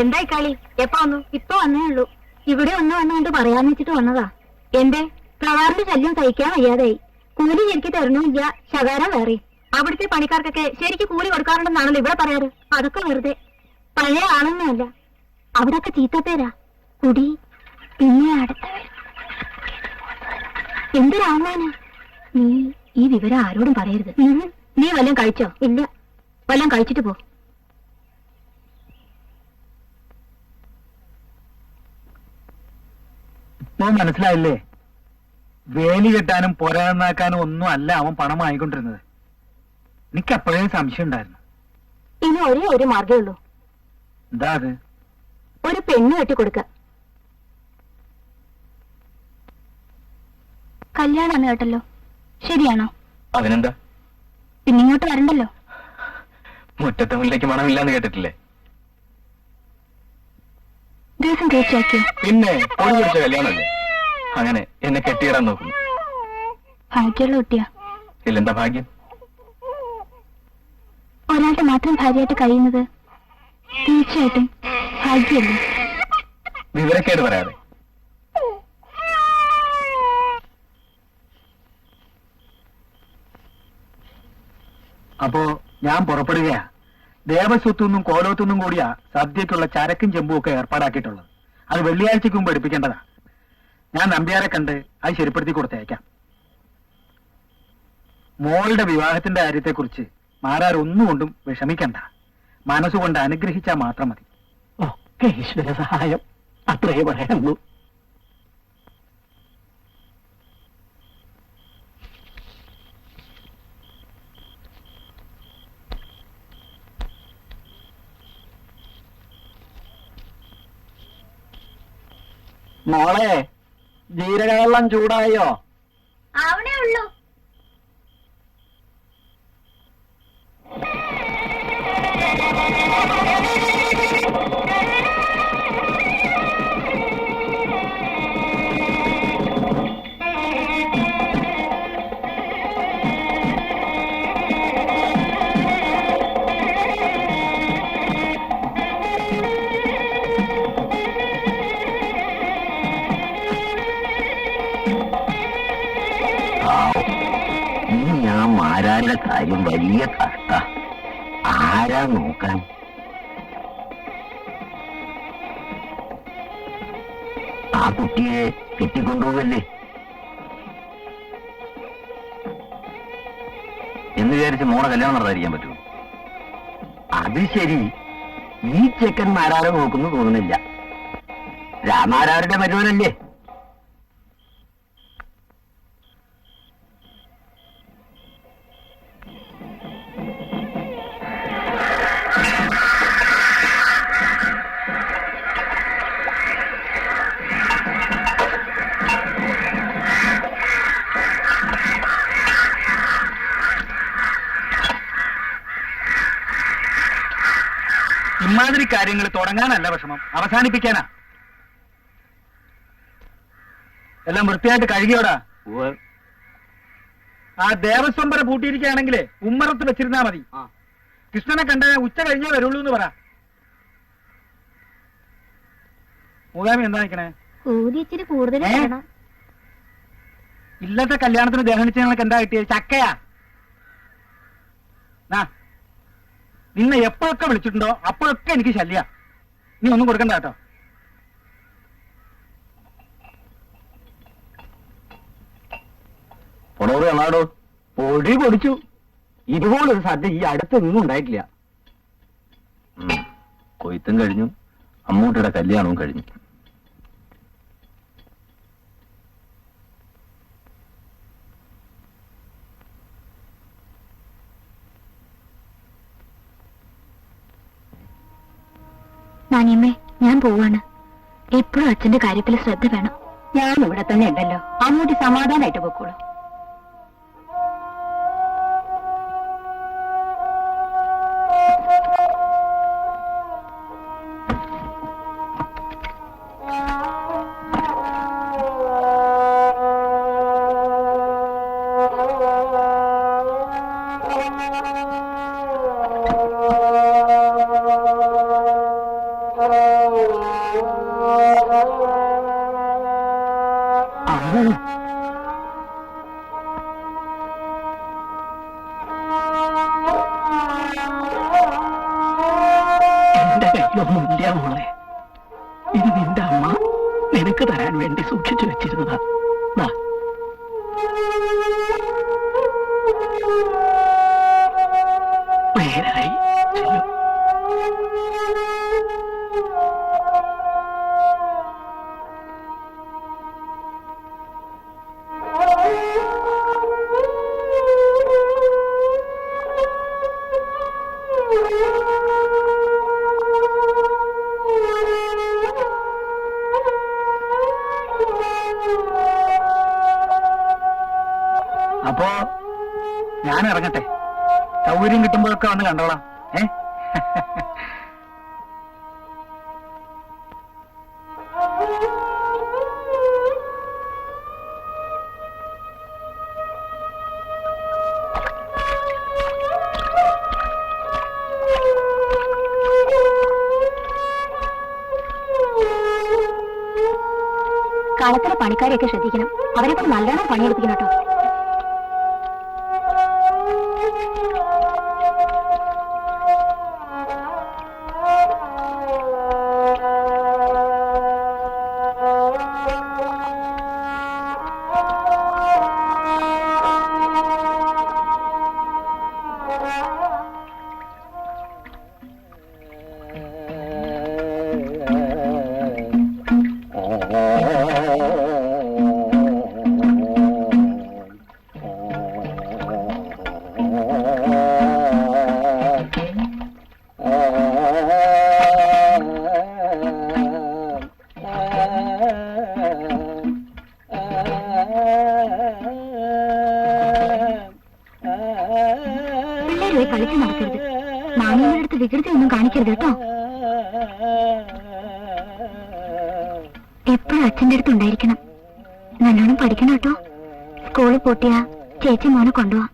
എന്തായി കളി? എപ്പ വന്നു? ഇപ്പൊ വന്നേ ഉള്ളൂ. ഇവിടെ വന്നുകൊണ്ട് പറയാന്ന് വെച്ചിട്ട് വന്നതാ. എന്റെ പ്രവാറിന്റെ ശല്യം സഹിക്കാൻ വയ്യാതായി. കൂലി ശരിക്ക് തരണമില്ല, ശകാരം വേറെ. അവിടുത്തെ പണിക്കാർക്കൊക്കെ ശരിക്ക് കൂലി കൊടുക്കാറുണ്ടെന്നാണല്ലോ ഇവിടെ പറയാറ്. അതൊക്കെ വെറുതെ. പഴയ ആളൊന്നുമല്ല. അവിടൊക്കെ ചീത്തപ്പേരാ. കുടി, പിന്നെ അടുത്തവർ. എന്തൊരാളാണ് നീ? ഈ വിവരം ആരോടും പറയരുത്. നീ വല്ലതും കഴിച്ചോ? ഇല്ല. വല്ലതും കഴിച്ചിട്ട് പോ. ഇപ്പൊ മനസ്സിലായില്ലേ? വേലി കെട്ടാനും പൊരാന്നാക്കാനും ഒന്നും അല്ല അവൻ പണം വാങ്ങിക്കൊണ്ടിരുന്നത്. എനിക്ക് അപ്പോഴേ സംശയം ഉണ്ടായിരുന്നു. ഇനി ഒരേ ഒരു മാർഗേ ഉള്ളൂ. എന്താ അത്? ഒരു പെണ്ണ് കെട്ടിക്കൊടുക്ക. കല്യാണാണ് കേട്ടല്ലോ, ശരിയാണോ? അതിനെന്താ? പിന്നെ ഇങ്ങോട്ട് വരണ്ടല്ലോ. മുറ്റത്തെ മുല്ലേക്ക് മണമില്ലാന്ന് കേട്ടിട്ടില്ലേ? ദിവസം തീർച്ചയാക്കിയോ? പിന്നെ പൊടി പിടിച്ച കല്യാണല്ലേ. അങ്ങനെ എന്നെ കെട്ടിയിടാൻ നോക്കുന്നു. ഭാഗ്യമുള്ള കുട്ടിയാ. ഇല്ലെന്താ ഭാഗ്യം? ഒരാളുടെ മാത്രം ഭാര്യയായിട്ട് കഴിയുന്നത് തീർച്ചയായിട്ടും ഭാഗ്യല്ലേ. വിവരക്കേട് പറയാതെ. അപ്പോ ഞാൻ പുറപ്പെടുകയാ. ദേവസ്വത്തുനിന്നും കോലോത്തുനിന്നും കൂടിയാ സദ്യക്കുള്ള ചരക്കും ചെമ്പും ഒക്കെ ഏർപ്പാടാക്കിയിട്ടുള്ളത്. അത് വെള്ളിയാഴ്ചക്ക് മുമ്പ് എടുപ്പിക്കേണ്ടതാ. ഞാൻ നമ്പ്യാരെ കണ്ട് അത് ശരിപ്പെടുത്തി കൊടുത്തയക്കാം. മോളുടെ വിവാഹത്തിന്റെ കാര്യത്തെക്കുറിച്ച് മാരാരൊന്നുകൊണ്ടും വിഷമിക്കണ്ട. മനസ്സുകൊണ്ട് അനുഗ്രഹിച്ചാൽ മാത്രം മതി. ഒക്കെ ഈശ്വര സഹായം, അത്രേ പറയാനുള്ളൂ. മോളെ, ജീരകവെള്ളം ചൂടായോ? അവിടെ ഉള്ളൂ. ഞാൻ മാരാരുടെ കാര്യം വലിയ കഷ്ട. ആരാ നോക്കാൻ? ആ കുട്ടിയെ കെട്ടിക്കൊണ്ടുപോകല്ലേ എന്ന് വിചാരിച്ച് മോളെ കല്യാണം നടത്താതിരിക്കാൻ പറ്റുമോ? അത് ശരി. ഈ ചെക്കൻ മാരാരെ നോക്കുന്നു തോന്നുന്നില്ല. രാമാരാരുടെ മരുവനല്ലേ? ഇമാതിരി കാര്യങ്ങൾ തുടങ്ങാനല്ല വിഷമം, അവസാനിപ്പിക്കാനാ. എല്ലാം വൃത്തിയായിട്ട് കഴുകിയോടാ. ആ ദേവസ്വംബര പൂട്ടിയിരിക്കുകയാണെങ്കിലേ ഉമ്മറത്ത് വെച്ചിരുന്നാ മതി. കൃഷ്ണനെ കണ്ട ഉച്ച കഴിഞ്ഞേ വരുള്ളൂ എന്ന് പറ. മൂകാമി എന്താ നിക്കണേ? കൂലി ഇച്ചിരി കൂടുതൽ വേണം. ഇല്ലത്തെ കല്യാണത്തിന് ദഹനിച്ചങ്ങൾക്ക് എന്താ കിട്ടിയത്? ചക്കയാ. നിന്നെ എപ്പോഴൊക്കെ വിളിച്ചിട്ടുണ്ടോ അപ്പോഴൊക്കെ എനിക്ക് ശല്യ. നീ ഒന്നും കൊടുക്കണ്ട കേട്ടോ. പൊടി പൊടിച്ചു. ഇതുപോലൊരു സദ്യ ഈ അടുത്തൊന്നും ഉണ്ടായിട്ടില്ല. കൊയ്ത്തും കഴിഞ്ഞു, അമ്മൂട്ടിയുടെ കല്യാണവും കഴിഞ്ഞു. നാനിയമ്മേ, ഞാൻ പോവാണ്. എപ്പോഴും അച്ഛന്റെ കാര്യത്തിൽ ശ്രദ്ധ വേണം. ഞാൻ ഇവിടെ തന്നെ ഉണ്ടല്ലോ. അമ്മൂട്ടി സമാധാനായിട്ട് പോയിക്കോളൂ. Oh ഇതൊന്നുമില്ല മോളെ. ഇത് നിന്റെ അമ്മ നിനക്ക് തരാൻ വേണ്ടി സൂക്ഷിച്ചു വെച്ചിരുന്നതാ. ദാ. നേരായി ചെല്ലു. അപ്പോ ഞാൻ ഇറങ്ങട്ടെ. സൗകര്യം കിട്ടുമ്പോഴൊക്കെ വന്ന് കണ്ടോളാം. കളത്തിലെ പണിക്കാരെയൊക്കെ ശ്രദ്ധിക്കണം. അവരെ കൊണ്ട് നല്ലോണം പണിയെടുപ്പിക്കണം കേട്ടോ. പിള്ളേരെ കളിച്ചു നടക്കരുത്. നാണയങ്ങളുടെ അടുത്ത് വികൃതി ഒന്നും കാണിക്കരുത് കേട്ടോ. എപ്പോഴും അച്ഛൻ്റെ അടുത്ത് ഉണ്ടായിരിക്കണം. നല്ലോണം പഠിക്കണം കേട്ടോ. സ്കൂളിൽ പൊട്ടിയാ ചേച്ചി മോനെ കൊണ്ടുപോവാ.